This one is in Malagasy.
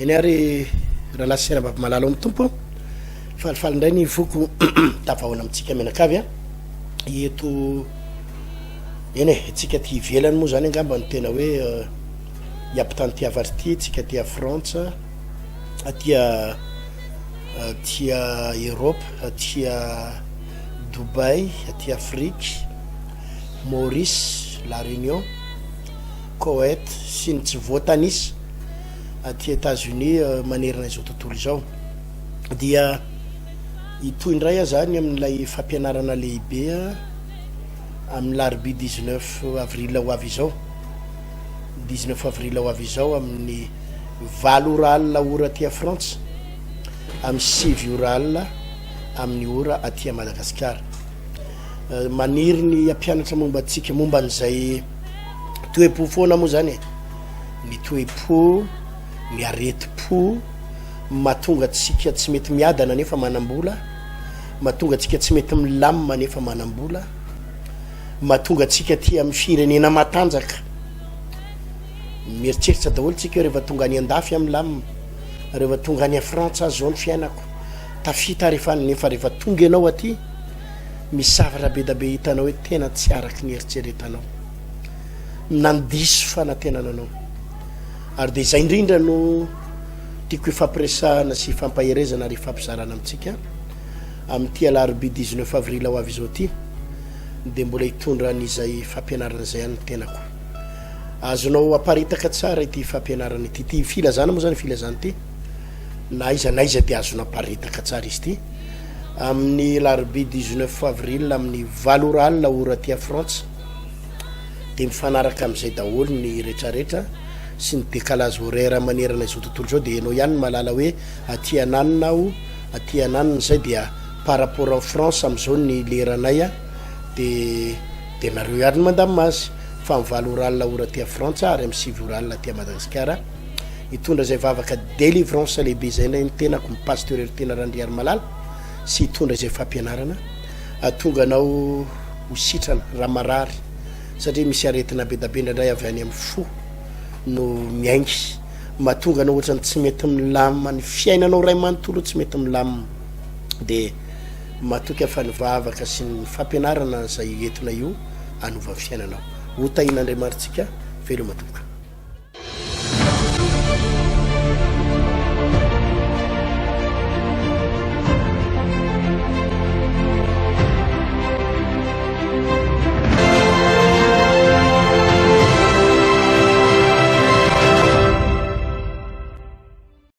eny ary raha lasera mba malalo amin'ny tompo falifaly indray ny voko tavahoana amitsika menakavy a eto eny e tsika ty ivelany moa zany angamba ny tena hoe hiampitany ty avarity tsika tia frantsa atia Europe atia Dubai atia Afrique Maurice La Réunion Koweït sy ny tsy voatanisy aty États-Unis manerana izao tontolo izao dia itoy indray a zany amin'ilay fampianarana lehibe amin'ny larbi 19 avril ho avy izao 19 avril ho avy izao amin'ny 8 ora alina ora aty France amin'ny 7 ora alina amin'ny ora aty Madagasikara maniry ny ampianatra momba antsika momba an'izay toe-po foana moa zany ny toe-po ny areti-po mahatonga atsika tsy mety miadana nefa manam-bola mahatonga atsika tsy mety milamina nefa manam-bola mahatonga atsika ty amin'ny firenena matanjaka mieritreritra daholo tsika rehefa tonga any andafy amin'ny lamina rehefa tonga any Frantsa zao ny fiainako tafita rehefa nefa rehefa tonga ianao aty misavatra be da be hitanao hoe tena tsy araky ny eritreretanao nandiso fanatenananao ary de izay indrindra no tiako ifampiresahana sy fampaherezana ary fampizarana amitsika amin'ty alarbi 19 avril ho avy izao ty de mbola hitondra an'izay fampianarana zay any tenako azonao aparitaka tsara ity fampianarana ity ty filazana moa zany filazana ty na iza de azonao aparitaka tsara izy ty amin'ny larbi 19 avril amin'ny 8 ora alina ora aty France de mifanaraka am'izay daholo ny rehetrarehetra sy ny décalage horaire manerana izao tontolo zao de anao ihany malala hoe aty ananina aho aty ananina zay dia par rapport en France am'izao ny leranay a de nareo ihany mandamy azy fa amin'ny 8 ora alina ora aty France ary amin'ny 7 ora alina aty Madagasikara hitondra zay vavaka délivrance lehibe zay ny tenako ny pasteurel tena randriary malala sy hitondra zay fampianarana atonga anao ho sitrana raha marary satria misy aretina be da be ndraindray avy any amin'ny fo no miaingy mahatonga anao ohatrany tsy mety milamina ny fiainanao ray manontolo tsy mety milamina de mahatoky afa ny vavaka sy ny fampianarana zay entina io anova ny fiainanao ho tahin'Andriamanitsika velomatoka